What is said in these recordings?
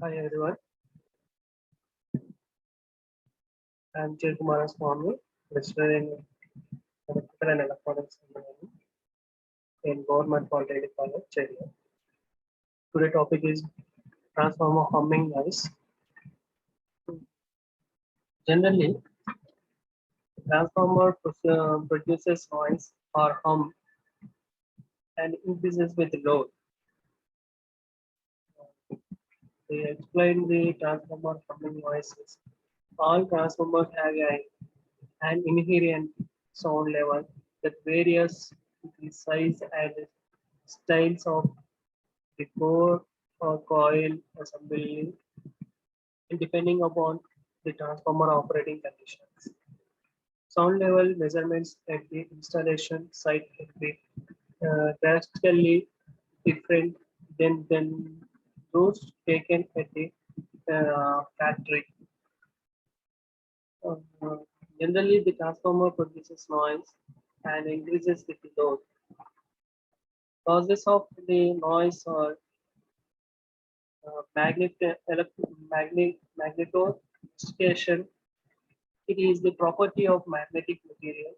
Hi everyone, I'm Jay Kumar Swami, lecturer in Electrical and Electronics Engineering in Government Polytechnic College, Chennai. Today topic is transformer humming noise. Generally, transformer produces noise or hum and increases with load. They explain the transformer humming noises. All transformers have an inherent sound level that varies with the size and styles of the core or coil assembly depending upon the transformer operating conditions. Sound level measurements at the installation site can be drastically different than those taken at the factory. Uh, Generally, the transformer produces noise and increases with the load. Causes of the noise are magnetostation. It is the property of magnetic material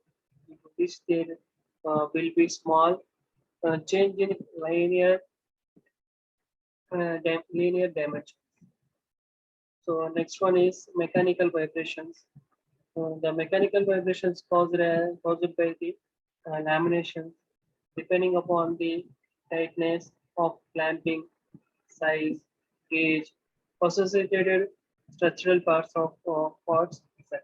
into which there will be small change in linear dimension. So next one is mechanical vibrations. The mechanical vibrations caused by the lamination, depending upon the tightness of clamping, size, gauge, associated structural parts, etc.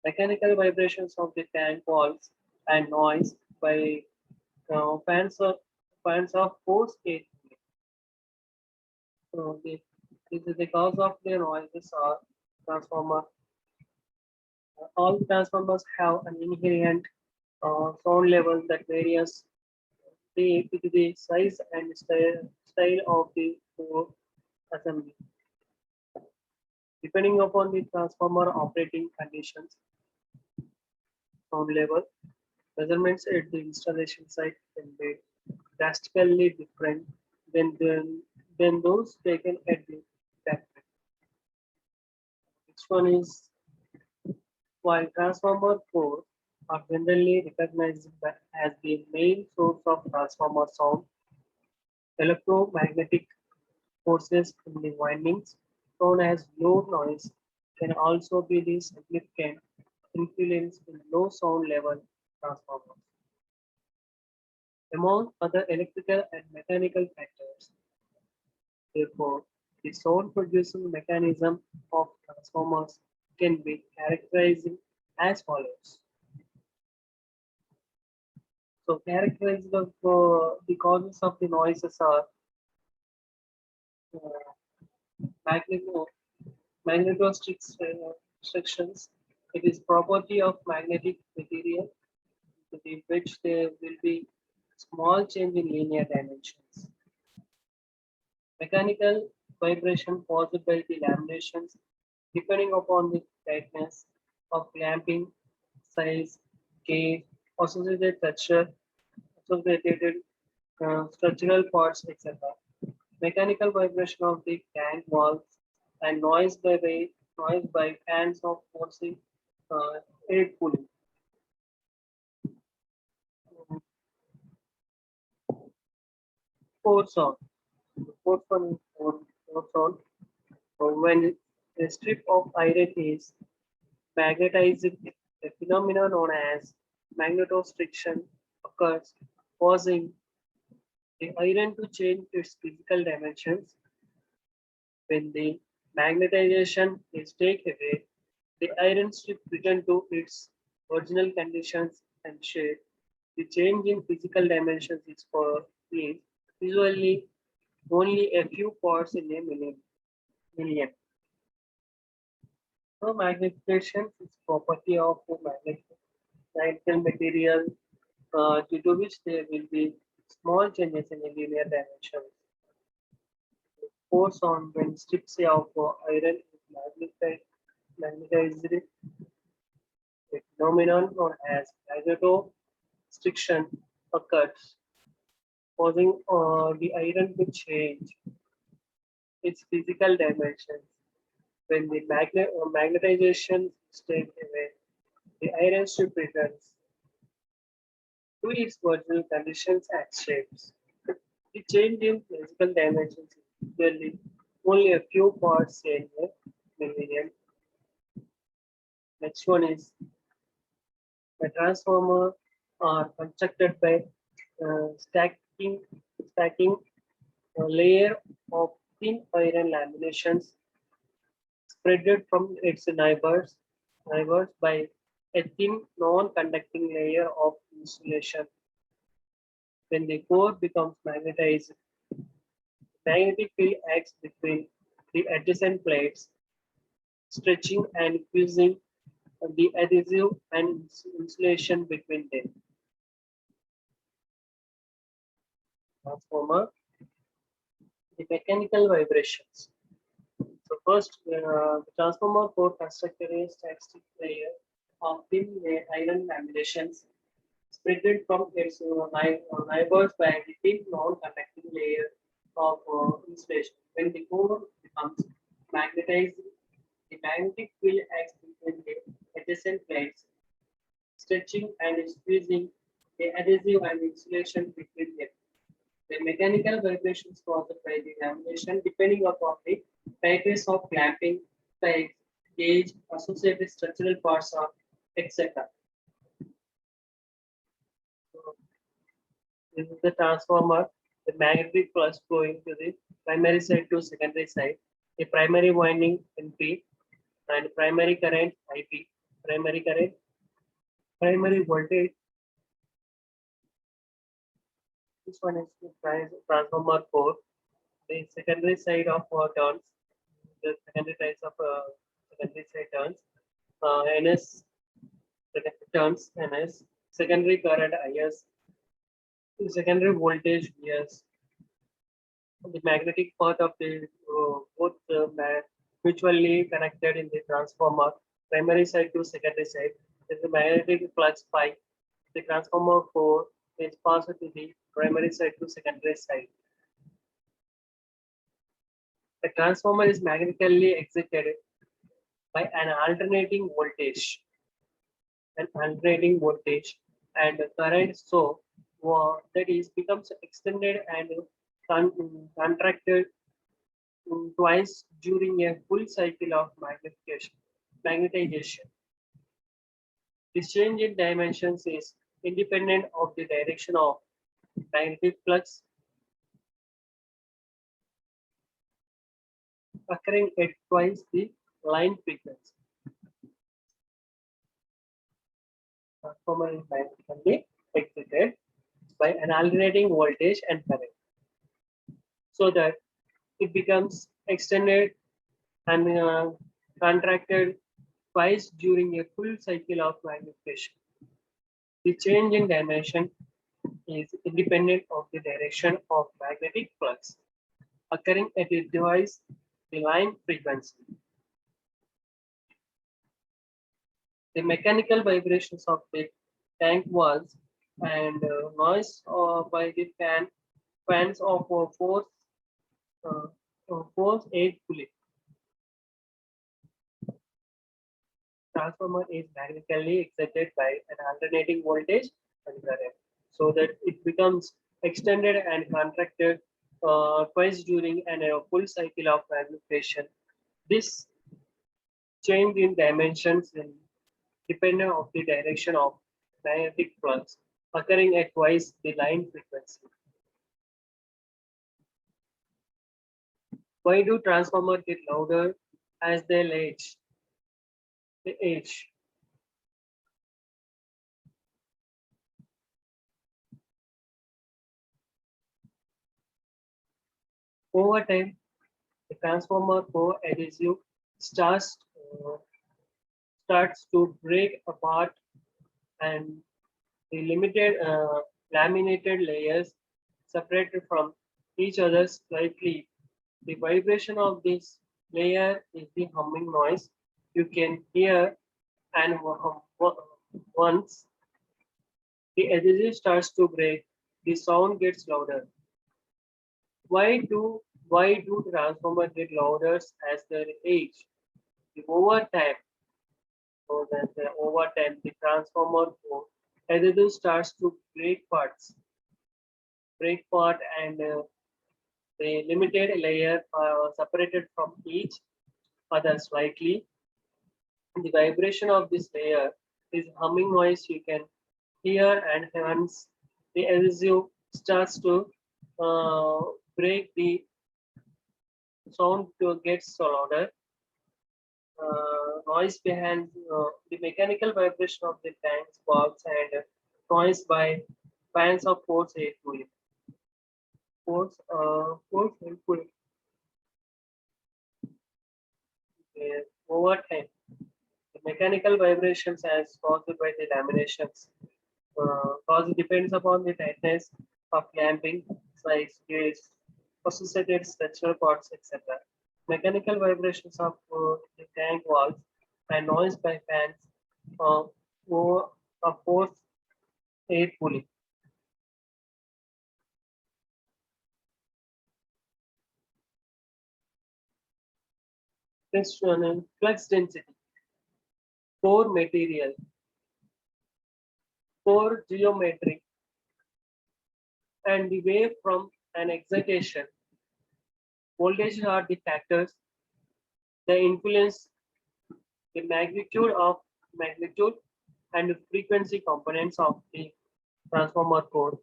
Mechanical vibrations of the tank walls and noise by fans of force air. So this is the cause of the noises or transformer. All transformers have an inherent sound level that varies with the size and style of the core assembly. Depending upon the transformer operating conditions, sound level measurements at the installation site can be drastically different than those taken at the factory. Next one is while transformer cores are generally recognized as the main source of transformer sound, electromagnetic forces in the windings, known as low noise, can also be the significant influence in low sound level transformers. Among other electrical and mechanical factors, therefore, the sound producing mechanism of transformers can be characterized as follows. So, characterized of the causes of the noises are uh, magneto magnetostrictions. It is property of magnetic material in which there will be small change in linear dimensions. Mechanical vibration caused by the laminations depending upon the tightness of clamping, size, gauge, associated texture, associated structural parts, etc. Mechanical vibration of the tank walls and noise by fans of forcing air cooling. Force sound. Force one is force sound. When a strip of iron is magnetized, a phenomenon known as magnetostriction occurs, causing the iron to change its physical dimensions. When the magnetization is taken away, the iron strip returns to its original conditions and shape. The change in physical dimensions is usually only a few parts in a million. So magnification is property of a magnetical material due to which there will be small changes in the linear dimensions. Force on when strips of iron is magnetized, a phenomenon known as magnetostriction occurs, causing the iron to change its physical dimensions. When the magnetization state away, the iron strip returns to its original conditions and shapes. The change in physical dimensions is usually only a few parts in a million. Next one is a transformer are constructed by stacking a layer of thin iron laminations spread from its neighbors by a thin non-conducting layer of insulation. When the core becomes magnetized, magnetic field acts between the adjacent plates, stretching and fusing the adhesive and insulation between them. Transformer, the mechanical vibrations. So first, the transformer core constructed a static layer of thin iron laminations spread from its neighbors by a thin non-conducting layer of insulation. When the core becomes magnetized, the magnetic field acts between the adjacent plates, stretching and squeezing the adhesive and insulation between them. The mechanical vibrations caused by the lamination depending upon the tightness of clamping, size, gauge, associated structural parts of etc. So, this is the transformer, the magnetic flux flowing to the primary side to secondary side, the primary winding NP and primary current IP, primary current, primary voltage. This one is the transformer core, the secondary side of turns, the secondary sides of secondary side turns, NS turns NS, secondary current IS, secondary voltage VS, the magnetic part of the both mutually connected in the transformer, primary side to secondary side. There is a magnetic flux phi. The transformer core is passed to the primary side to secondary side. The transformer is magnetically excited by an alternating voltage, and current, so that is becomes extended and contracted twice during a full cycle of magnetization. This change in dimensions is independent of the direction of magnetic flux occurring at twice the line frequency. Transformer is magnetically excited by an alternating voltage and current, so that it becomes extended and contracted twice during a full cycle of magnification. The change in dimension is independent of the direction of magnetic flux occurring at a device the line frequency. The mechanical vibrations of the tank walls and noise by the fans of force 8 pulley. Transformer is magnetically excited by an alternating voltage and current, so that it becomes extended and contracted twice during a full cycle of magnification. This change in dimensions is dependent of the direction of magnetic flux occurring at twice the line frequency. Why do transformers get louder as they age? Over time, the transformer core adhesive starts to break apart, and the limited laminated layers separated from each other slightly. The vibration of this layer is the humming noise you can hear, and once the adhesive starts to break, the sound gets louder. Why do Why do transformers get louder as their age? Over time, so that over time, the transformer either starts to break part, and the limited layer separated from each other slightly. The vibration of this layer is humming noise you can hear, and hence the adhesive starts to uh, break, the sound to gets louder. Noise behind the mechanical vibration of the tanks, valves, and noise by fans of force air cooling. Force air cooling. Over time, the mechanical vibrations as caused by the laminations. Cause depends upon the tightness of clamping, size, gauge, associated structural parts, etc. Mechanical vibrations of the tank walls and noise by fans uh, or of force air cooling. Next one, flux density, core material, core geometry, and the wave from an excitation. Voltage are the factors that influence the magnitude and frequency components of the transformer core.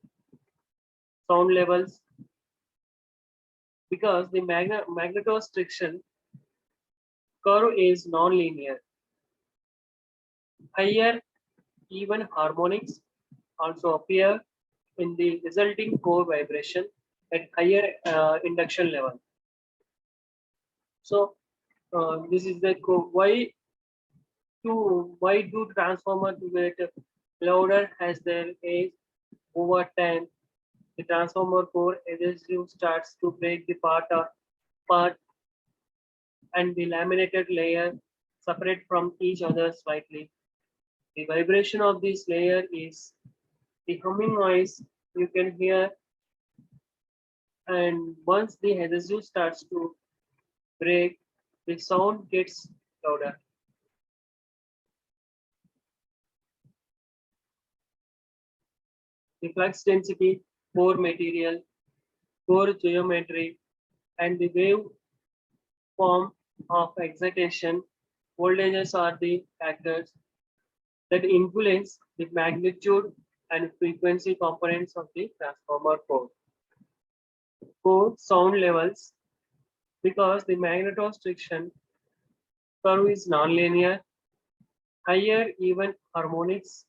Sound levels, because the magnetostriction curve is non-linear. Higher even harmonics also appear in the resulting core vibration at higher induction level. So this is the why do transformer to get louder as their age over time? The transformer core adhesive starts to break the part, and the laminated layer separate from each other slightly. The vibration of this layer is the humming noise you can hear, and once the adhesive starts to break, the sound gets louder. The flux density, core material, core geometry, and the wave form of excitation voltages are the factors that influence the magnitude and frequency components of the transformer core. Core sound levels, because the magnetostriction curve is nonlinear, higher even harmonics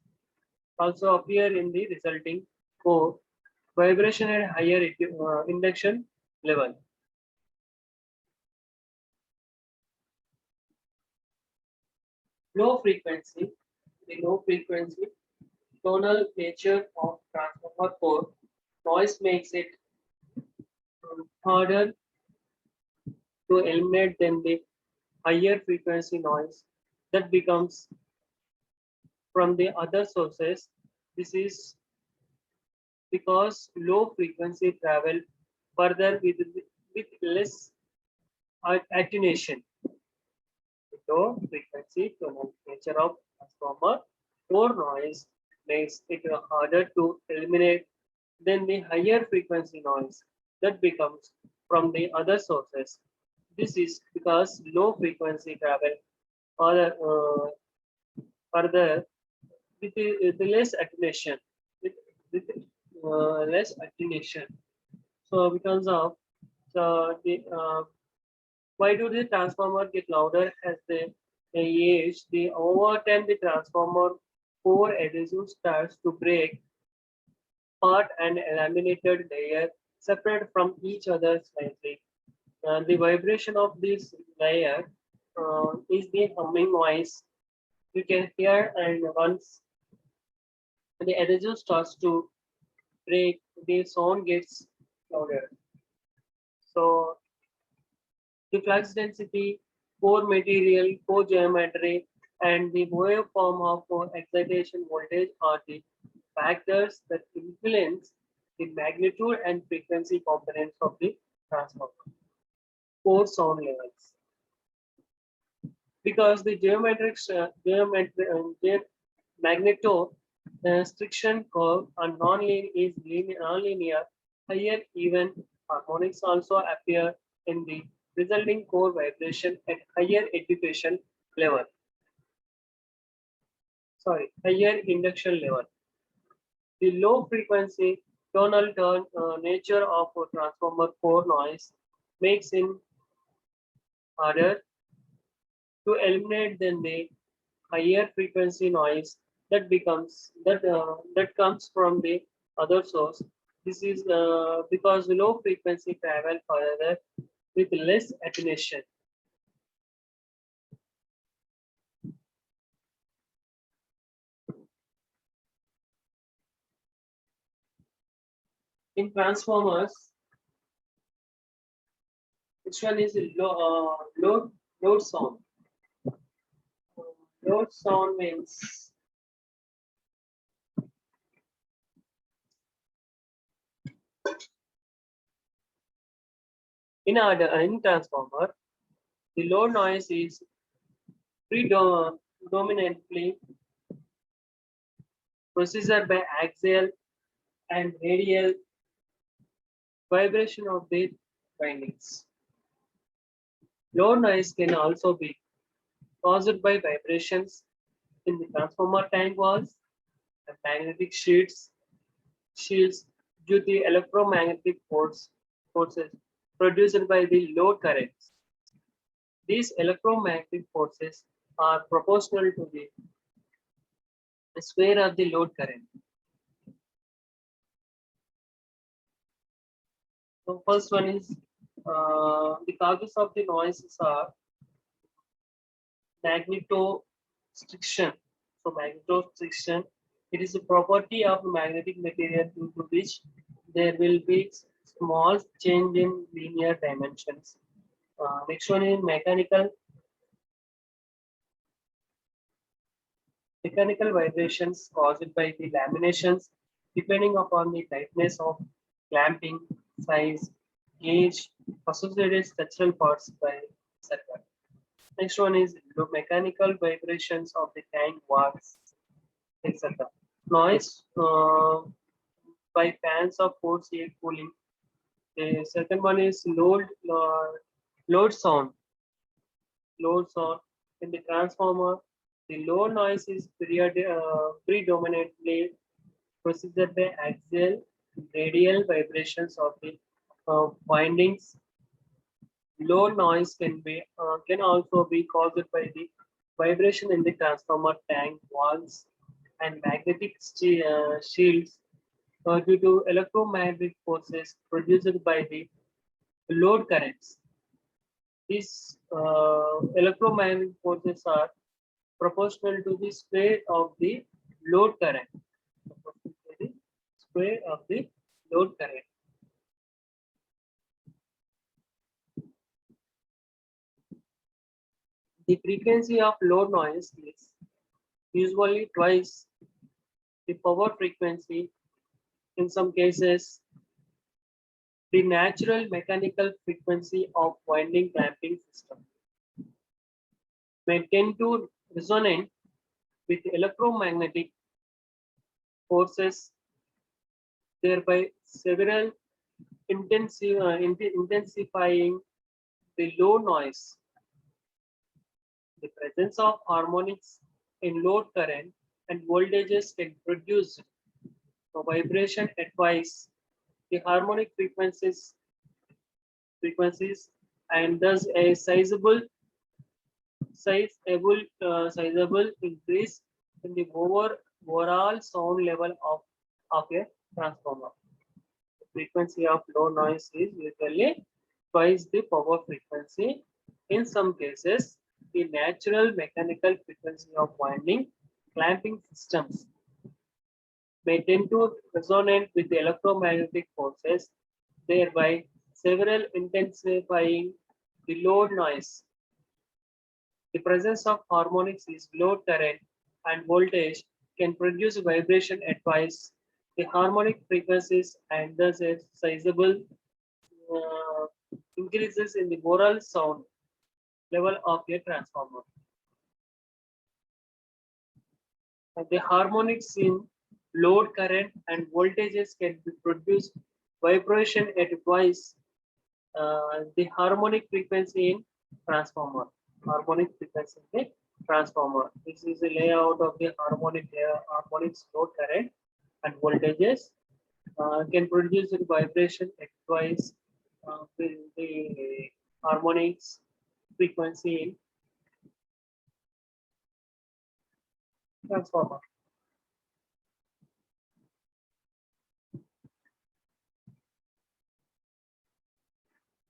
also appear in the resulting core vibration at higher induction level. Low frequency, the low frequency tonal nature of transformer core noise makes it harder to eliminate than the higher frequency noise that becomes from the other sources. This is because low frequency travel further with less attenuation. Low frequency tonal nature of transformer core noise makes it harder to eliminate than the higher frequency noise that becomes from the other sources. This is because low frequency travel further, further with less attenuation, with less attenuation. So because of the why do the transformer get louder as they age? The over time the transformer core adhesive starts to break part, and laminated layer separate from each other slightly. The vibration of this layer is the humming noise you can hear, and once the adhesive starts to break, the sound gets louder. So the flux density, core material, core geometry, and the waveform of excitation voltage are the factors that influence the magnitude and frequency components of the transformer. core sound levels. Because the magneto restriction curve and nonlinear, higher even harmonics also appear in the resulting core vibration at higher education level. Higher induction level. The low frequency tonal nature of a transformer core noise makes it harder to eliminate than the higher frequency noise that comes from the other source. This is because low frequency travel further with less attenuation. In transformers, which one is load sound? Load sound means in transformer, the load noise is predominantly processed by axial and radial vibration of the windings. Load noise can also be caused by vibrations in the transformer tank walls and magnetic shields due to electromagnetic forces produced by the load currents. These electromagnetic forces are proportional to the square of the load current. So first one is the causes of the noises are magnetostriction. So magnetostriction, it is a property of magnetic material due to which there will be small change in linear dimensions. Next one is mechanical vibrations caused by the laminations depending upon the tightness of clamping, size, gauge, associated structural parts by circuit. Next one is the mechanical vibrations of the tank walls, etc. Noise by fans of force air cooling. The second one is load sound. Load sound in the transformer. The low noise is predominantly processed by axial radial vibrations of the windings. Low noise can also be caused by the vibration in the transformer tank walls and magnetic shields due to electromagnetic forces produced by the load currents. These electromagnetic forces are proportional to the square of the load current. Proportional to the square of the load current. The frequency of load noise is usually twice the power frequency. In some cases, the natural mechanical frequency of winding clamping system may tend to resonate with electromagnetic forces, thereby intensifying the low noise. The presence of harmonics in load current and voltages can produce a vibration at twice the harmonic frequencies and thus a sizable increase in the overall sound level of a transformer. The frequency of low noise is usually twice the power frequency. In some cases, the natural mechanical frequency of winding clamping systems may tend to resonate with the electromagnetic forces, thereby intensifying the load noise. The presence of harmonics is load current and voltage can produce vibration at twice the harmonic frequencies and thus a sizable increases in the moral sound level of a transformer. The harmonics in load current and voltages can be produced vibration at twice the harmonic frequency in transformer. Harmonic frequency in the transformer. This is a layout of the harmonics load current and voltages can produce a vibration at twice the harmonics frequency in transformer.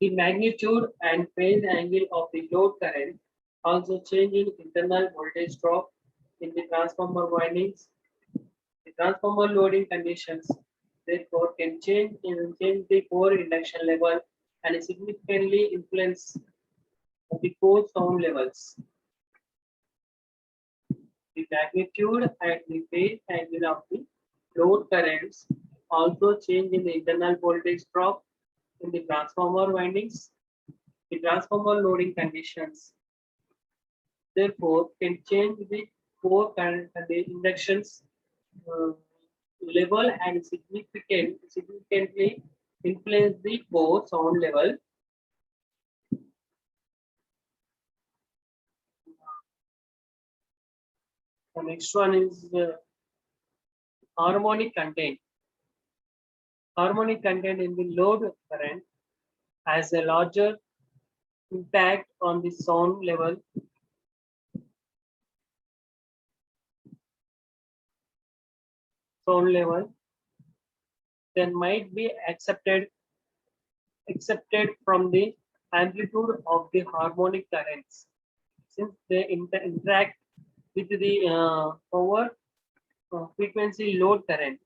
The magnitude and phase angle of the load current also change in internal voltage drop in the transformer windings. The transformer loading conditions therefore can change the core induction level and significantly influence the core sound levels. The magnitude and the phase angle of the load currents also change in the internal voltage drop in the transformer windings. The transformer loading conditions therefore can change the core current and the inductions level and significantly influence the core sound level. The next one is harmonic content. Harmonic content in the load current has a larger impact on the sound level then might be accepted from the amplitude of the harmonic currents since they interact with the power frequency load current.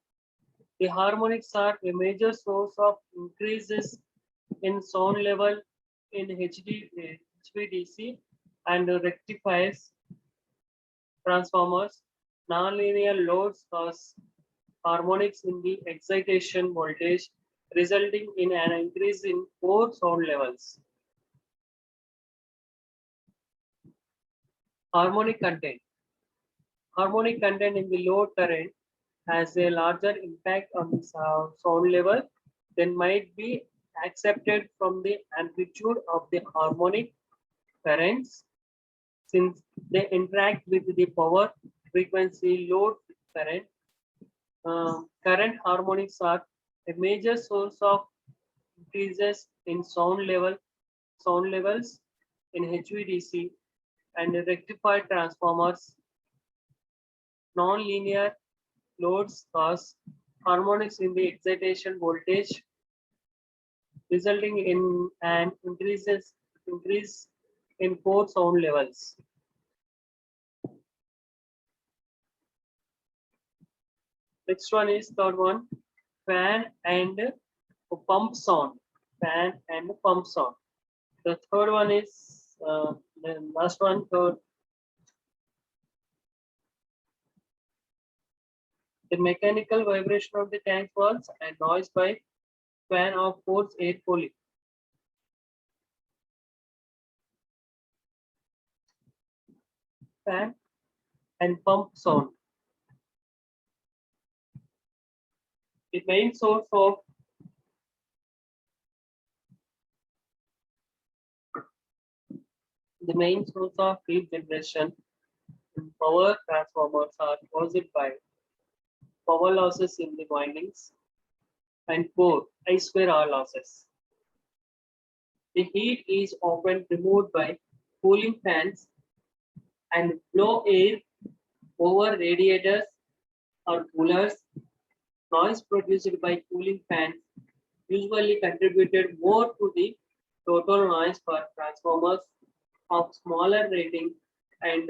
The harmonics are a major source of increases in sound level in HVDC and rectifiers transformers. Nonlinear loads cause harmonics in the excitation voltage, resulting in an increase in core sound levels. Harmonic content. Harmonic content in the load current has a larger impact on the sound level than might be accepted from the amplitude of the harmonic currents since they interact with the power frequency load current. Current harmonics are a major source of increases in sound levels in HVDC and rectified transformers. Non-linear loads cause harmonics in the excitation voltage, resulting in an increase in core sound levels. Next one is third one, fan and pump sound. Fan and pump sound. The third one is the last one, third. The mechanical vibration of the tank walls and noise by fan of force air cooling. Fan and pump sound. The main source of heat generation in power transformers are caused by power losses in the windings and core I2R losses. The heat is often removed by cooling fans and blow air over radiators or coolers. Noise produced by cooling fans usually contributed more to the total noise for transformers of smaller rating and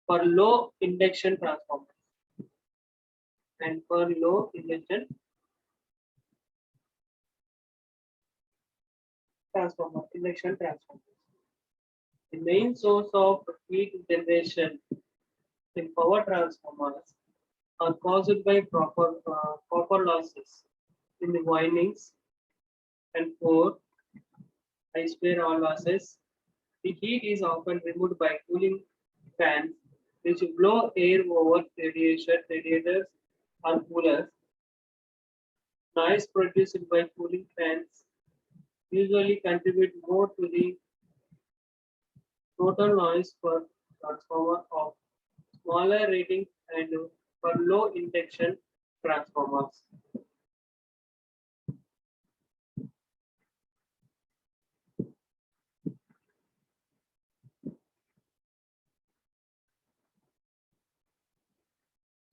for low induction transformers. Induction transformers. The main source of heat generation in power transformers are caused by copper losses in the windings and core I square all losses. The heat is often removed by cooling fans, which blow air over radiators or coolers. Noise produced by cooling fans usually contribute more to the total noise per transformer of smaller rating and for low induction transformers.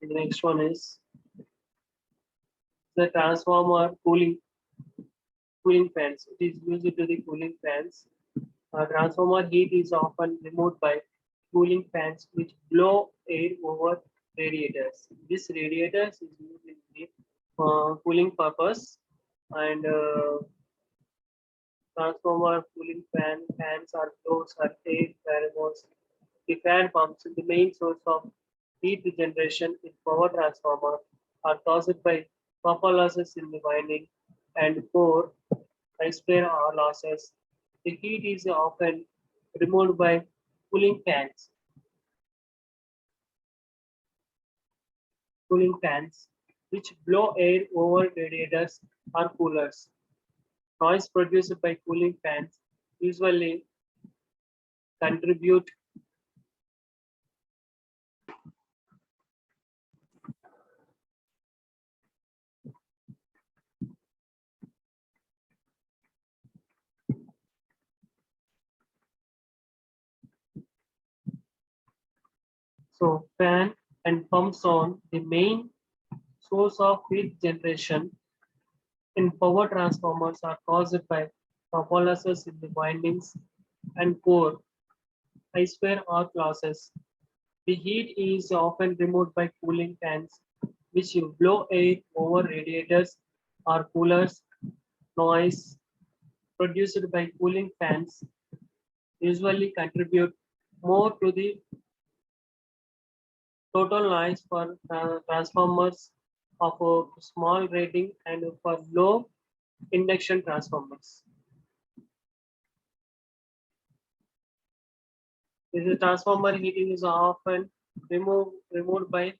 The next one is the transformer cooling fans. It is used to the cooling fans. Transformer heat is often removed by cooling fans which blow air over radiators. This radiators is used in the cooling purpose, and transformer cooling fans are those are air variables. The fan pumps, the main source of heat generation in power transformer, are caused by copper losses in the winding and core I-square R losses. The heat is often removed by cooling fans, which blow air over radiators or coolers. Noise produced by cooling fans usually contribute so fan and pumps on the main source of heat generation in power transformers are caused by topologies in the windings and core I-square arc losses. The heat is often removed by cooling fans, which blow air over radiators or coolers. Noise produced by cooling fans usually contribute more to the total noise for transformers of a small rating and for low induction transformers. This transformer heating is often removed by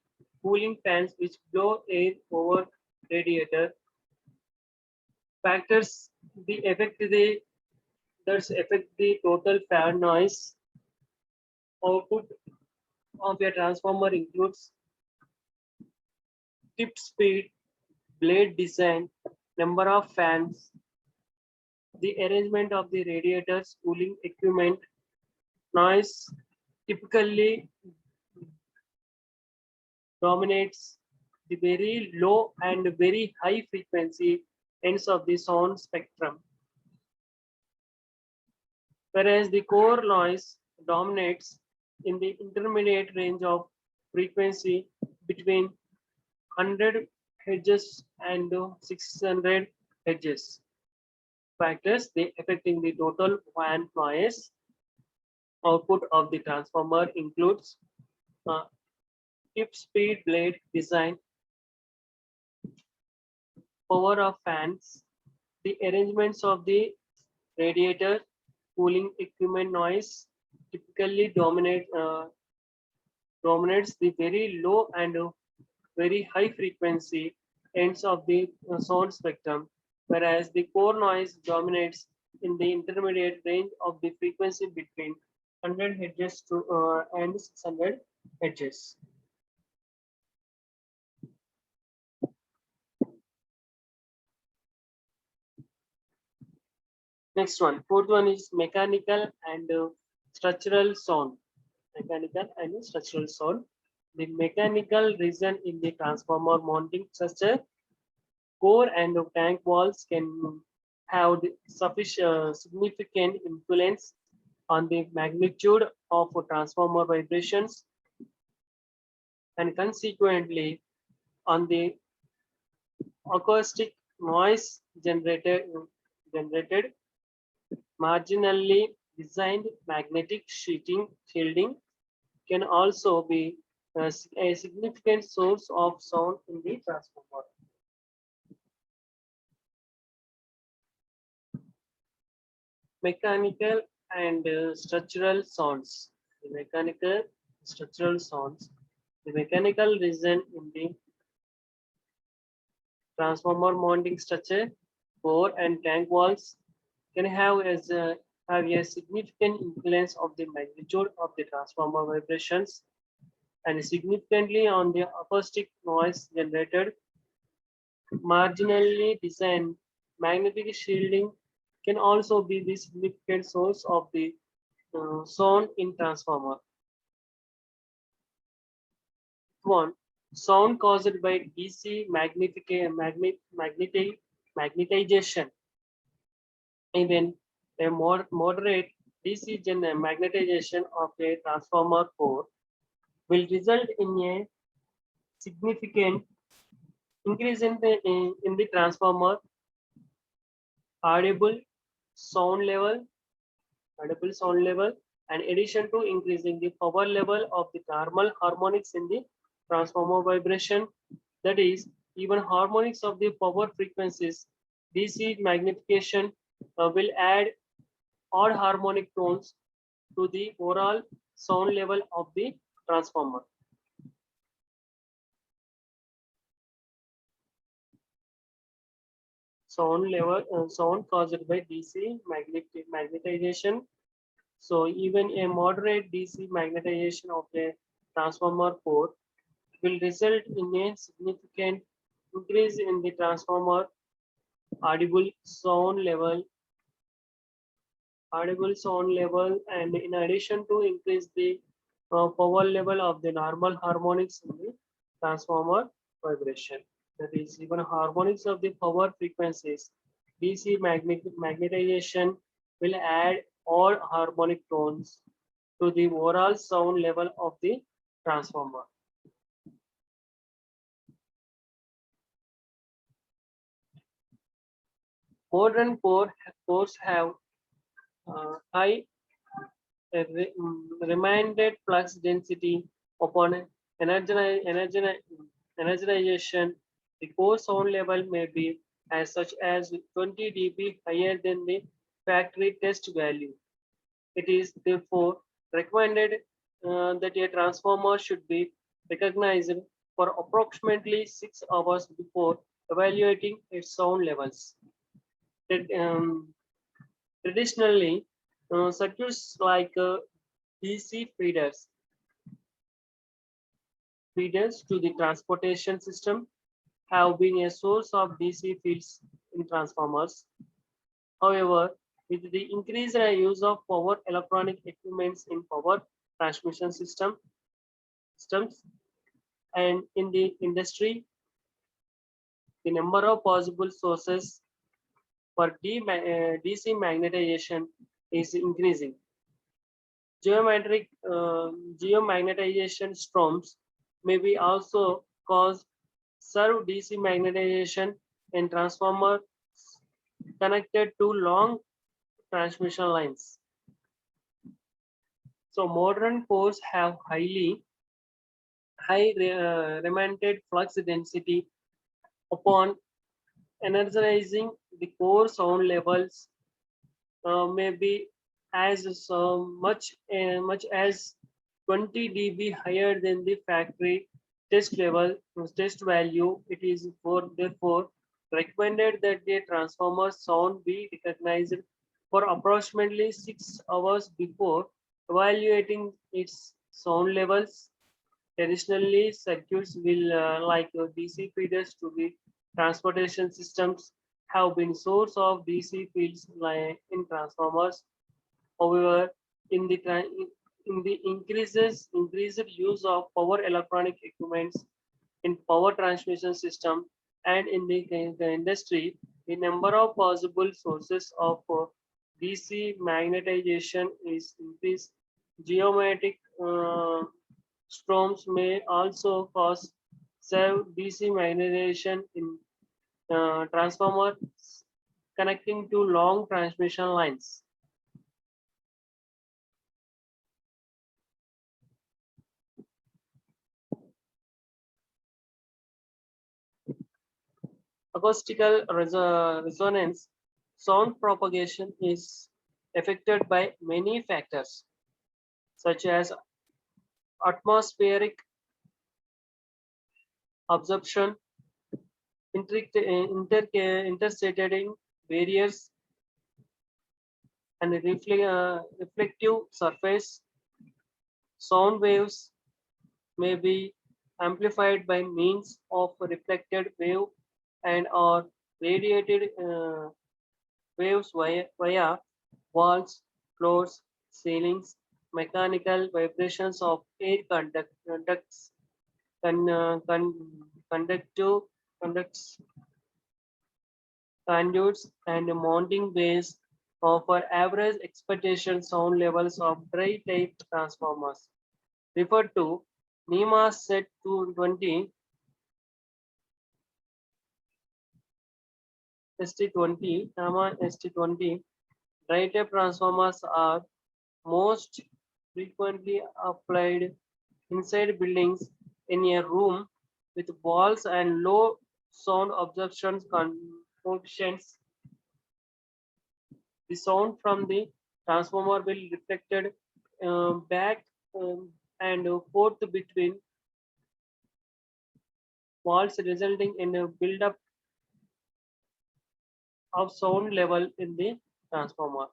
cooling fans which blow air over radiator. Factors the affect the that affect the total fan noise output of a transformer includes tip speed, blade design, number of fans, the arrangement of the radiators, cooling equipment, noise typically dominates the very low and very high frequency ends of the sound spectrum, whereas the core noise dominates in the intermediate range of frequency between 100 Hz and 600 Hz. Factors they affecting the total fan noise output of the transformer includes uh, tip speed, blade design, power of fans, the arrangements of the radiator, cooling equipment noise typically dominates the very low and very high frequency ends of the sound spectrum, whereas the core noise dominates in the intermediate range of the frequency between 100 Hz to and 600 Hz. Next one, fourth one is mechanical and structural sound. Mechanical and structural sound. The mechanical reason in the transformer mounting such a core and tank walls can have sufficient significant influence on the magnitude of transformer vibrations and consequently on the acoustic noise generated. Marginally designed magnetic shielding can also be a significant source of sound in the transformer. mechanical and structural sounds. The mechanical structural sounds. The mechanical reason in the transformer mounting structure, core and tank walls can have a significant influence of the magnitude of the transformer vibrations and significantly on the acoustic noise generated. Marginally designed magnetic shielding can also be the significant source of the sound in transformer. One, sound caused by DC magnetization. Even a moderate DC magnetization of a transformer core will result in a significant increase in the transformer audible sound level, audible sound level, and addition to increasing the power level of the normal harmonics in the transformer vibration. That is, even harmonics of the power frequencies, DC magnification will add odd harmonic tones to the overall sound level of the transformer. Sound caused by DC magnetization. So even a moderate DC magnetization of a transformer core will result in a significant increase in the transformer audible sound level, and in addition to increase the power level of the normal harmonics in the transformer vibration. That is, even harmonics of the power frequencies, DC magnetization will add all harmonic tones to the overall sound level of the transformer. Modern cores have high remanded flux density upon energization. The core sound level may be as such as 20 dB higher than the factory test value. It is therefore recommended that a transformer should be recognized for approximately 6 hours before evaluating its sound levels. Traditionally, circuits like DC feeders to the transportation system have been a source of DC fields in transformers. However, with the increased use of power electronic equipments in power transmission systems and in the industry, the number of possible sources for DC magnetization is increasing. Geomagnetization storms may be also cause serve DC magnetization in transformer connected to long transmission lines. So modern cores have high remanted flux density. Upon energizing, the core sound levels may be as much as 20 dB higher than the factory test value. It is therefore recommended that the transformer sound be recognized for approximately 6 hours before evaluating its sound levels. Additionally, circuits will like DC feeders to the transportation systems have been source of DC fields in transformers. However, in the increased use of power electronic equipments in power transmission system and in the industry, the number of possible sources of DC magnetization is increased. Geometric storms may also cause serve DC magnetization in transformers connecting to long transmission lines. Acoustical resonance sound propagation is affected by many factors such as atmospheric absorption, interstating barriers, and reflective surface. Sound waves may be amplified by means of reflected wave and or radiated waves via walls, floors, ceilings, mechanical vibrations of air conducts, conductive conducts, conduits, and mounting bays offer average expectation sound levels of dry type transformers. Referred to NEMA set 220 ST20, NEMA ST20 dry type transformers are most frequently applied inside buildings in a room with walls and low sound absorption coefficients. The sound from the transformer will reflected back and forth between walls, resulting in a buildup of sound level in the transformer.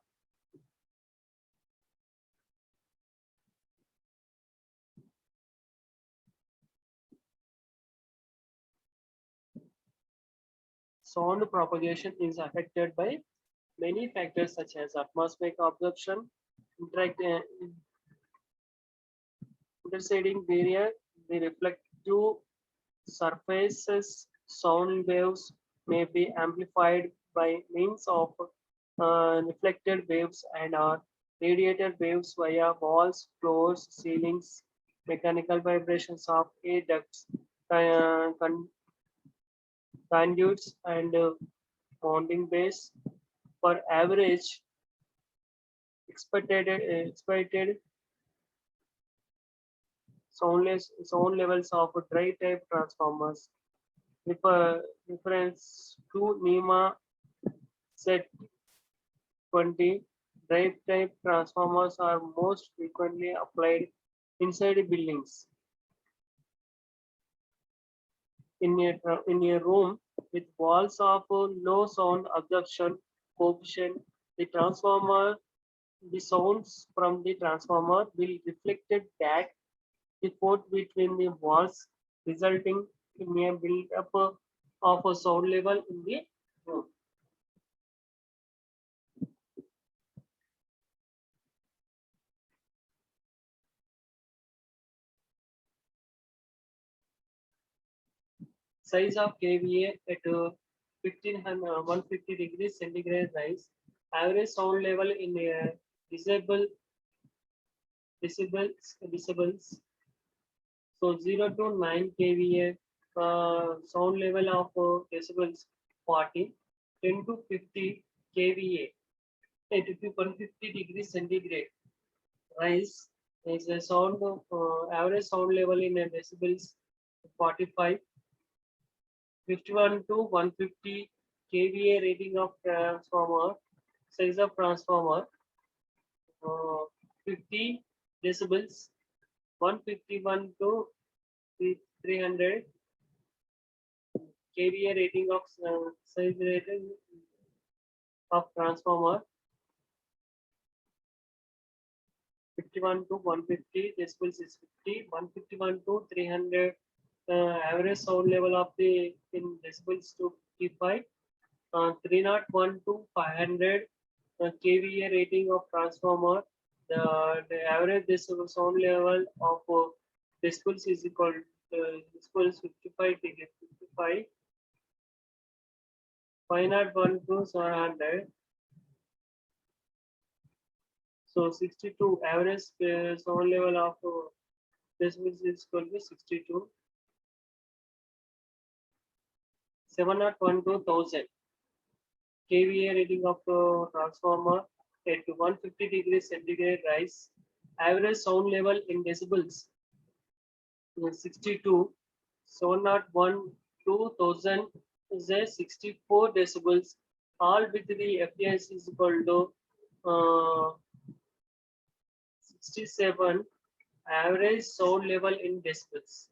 Sound propagation is affected by many factors such as atmospheric absorption, intershading barrier, the reflective surfaces. Sound waves may be amplified by means of reflected waves and are radiated waves via walls, floors, ceilings, mechanical vibrations of air ducts, conduits, and mounting bays. For average expected sound levels of dry type transformers. Reference to NEMA set 20 dry type transformers are most frequently applied inside buildings. In a room with walls of low sound absorption coefficient, the sounds from the transformer will reflected back the port between the walls, resulting in a build-up of a sound level in the room. Size of KVA at 150 degrees centigrade rise. Average sound level in a disable decibels. So 0 to 9 kVA sound level of decibels 40, 10 to 50 kVA at 150 degrees centigrade rise is a sound of average sound level in a decibels 45, 51 to 150 kVA rating of transformer, size of transformer 50 decibels, 151 to 300 kVA rating of size rating of transformer, 51 to 150 decibels is 50, 151 to 300 average sound level of the in decibels to 55, 301 to 500 kVA rating of transformer. The average decibel sound level of decibels is equal decibels 55 degree 55, 501 to 700. So 62 average sound level of decibels is equal to 62. 701 to 1000 kVA rating of transformer at 150 degrees centigrade rise. Average sound level in decibels 62. 701 to 1000 is a 64 decibels. All with the FPS is equal to uh, 67 average sound level in decibels.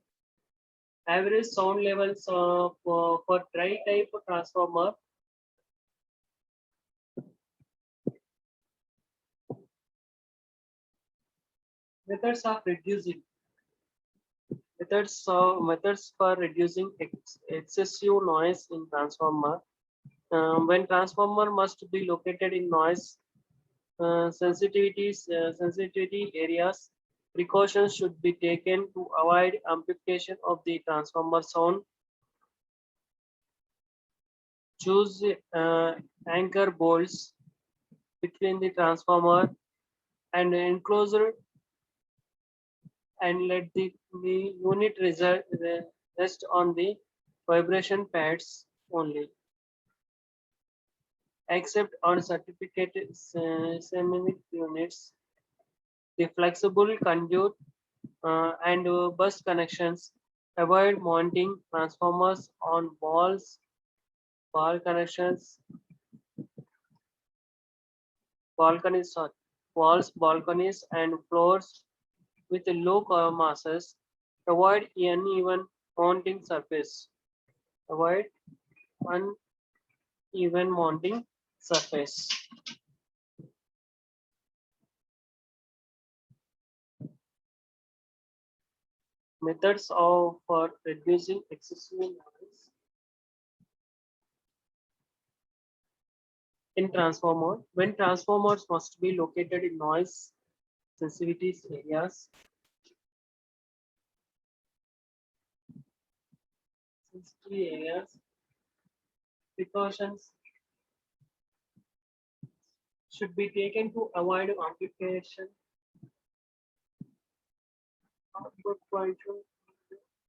Average sound levels for dry type transformer. Methods of reducing methods for reducing excessive noise in transformer. When transformer must be located in noise sensitivity areas, precautions should be taken to avoid amplification of the transformer sound. Choose anchor bolts between the transformer and enclosure and let the unit rest on the vibration pads only. Except on certificated semitic units, the flexible conduit and bus connections. Avoid mounting transformers on wall connections, balconies, sorry, walls, balconies, and floors with low masses. Avoid uneven mounting surface. Avoid uneven mounting surface. Methods of for reducing excessive noise in transformer. When transformers must be located in noise sensitivity areas, precautions should be taken to avoid amplification output function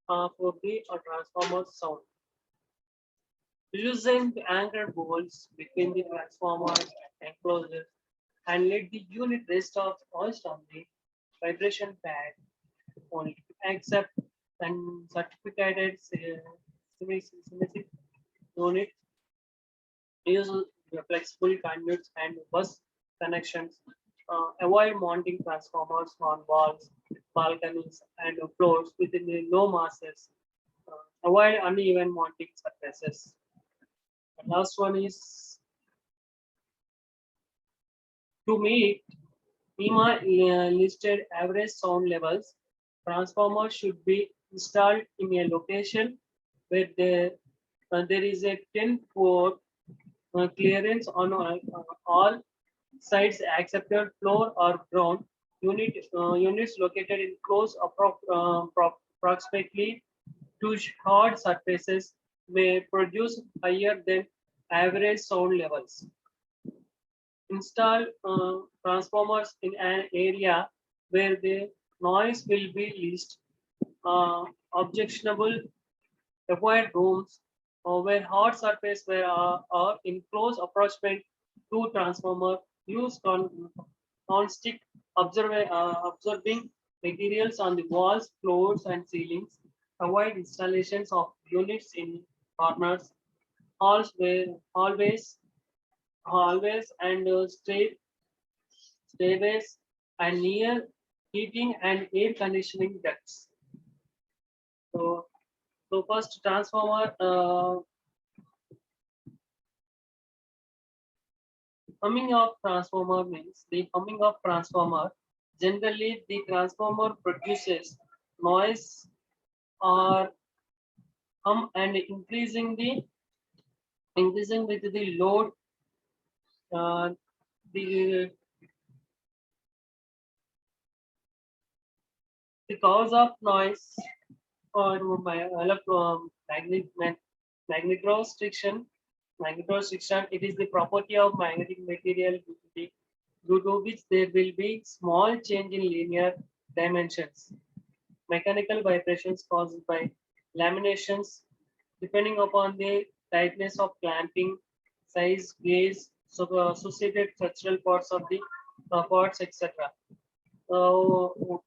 for the or transformer sound. Loosen the anchor bolts between the transformer and enclosure and let the unit rest on the vibration pad only, except and certificated symmetric unit use the flexible conduits and bus connections. Avoid mounting transformers on walls, balconies, and floors within the low masses. Avoid uneven mounting surfaces. The last one is to meet NEMA listed average sound levels. Transformers should be installed in a location where there is a 10-foot clearance on all sides except floor or ground. Units located in close approximately to hard surfaces may produce higher than average sound levels. Install transformers in an area where the noise will be least objectionable. Avoid rooms where hard surface where are in close approachment to transformer. Use non-stick absorbing materials on the walls, floors, and ceilings. Avoid installations of units in corners, halls where hallways and stairways and near heating and air conditioning ducts. So, first transformer humming of transformer means the humming of transformer. Generally, the transformer produces noise or hum and increasing with the load. Uh, the the cause of noise or magnetostriction. Magnetostriction. It is the property of magnetic material due to which there will be small change in linear dimensions. Mechanical vibrations caused by laminations, depending upon the tightness of clamping, size, glaze, so associated structural parts of the parts, etc.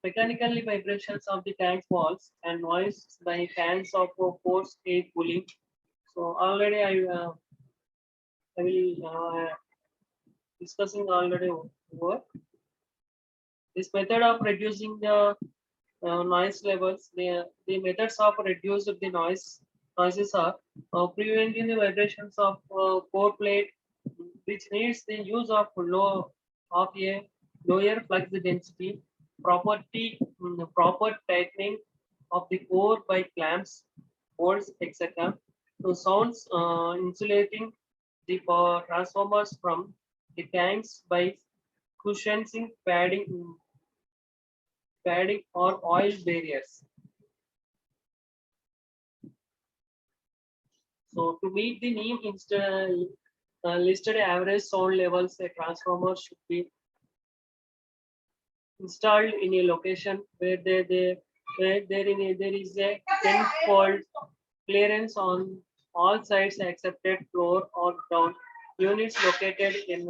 Mechanically vibrations of the tank walls and noise by fans of force air cooling. So already I will discussing already over. This method of reducing the noise levels, the methods of reduce the noises are preventing the vibrations of core plate, which needs the use of a lower flux density, proper tightening of the core by clamps, bolts, etc. So sounds insulating the power transformers from the tanks by cushioning padding or oil barriers. So to meet the NEEM listed average sound levels, a transformer should be installed in a location there is a tenfold clearance on all sides except floor or ground. Units located in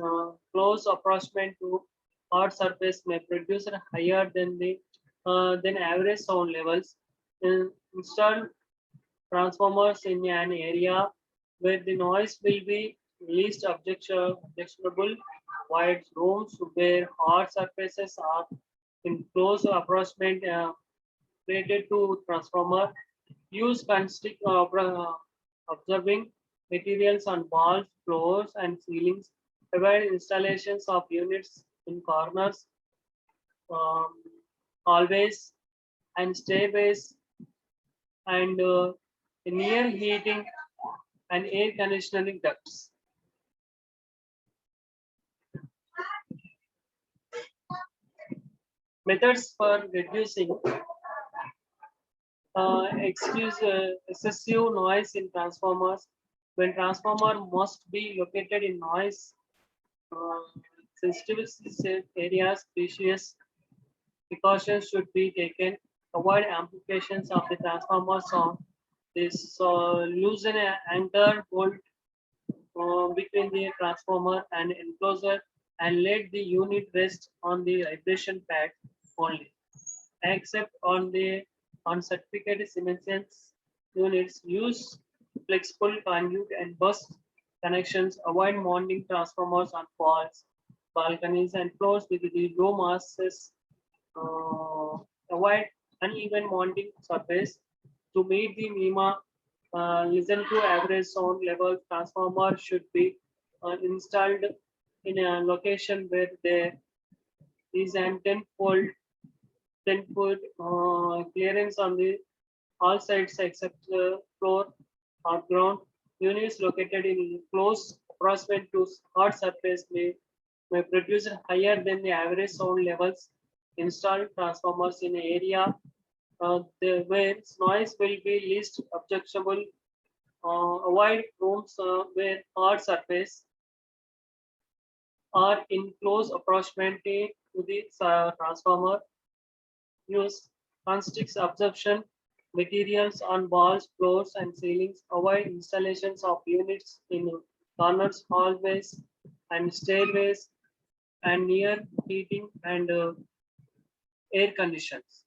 close approximate to hard surface may produce a higher than average sound levels. Install transformers in an area where the noise will be least objectionable, wide rooms where hard surfaces are in close approximate related to transformer. Use constant observing materials on walls, floors, and ceilings. Avoid installations of units in corners, um, hallways, and stairways, and near heating and air conditioning ducts. Methods for reducing excessive noise in transformers. When transformer must be located in noise uh, sensitive areas, precious precautions should be taken. Avoid amplifications of the transformer sound. This loosen an anchor bolt between the transformer and enclosure and let the unit rest on the vibration pad only. Except on certificated Siemens units, use flexible conduit and bus connections. Avoid mounting transformers on walls, balconies, and floors with the low masses. Avoid uneven mounting surface to meet the NEMA. Listen to average sound level. Transformer should be installed in a location where there is an 10-foot clearance on the all sides except the floor or ground. Units located in close approximate to hard surface may produce higher than the average sound levels. Install transformers in an area where noise will be least objectionable. Avoid rooms where hard surface are in close proximity to the transformer. Use constant absorption materials on walls, floors, and ceilings. Avoid installations of units in corners, hallways, and stairways, and near heating and air conditions.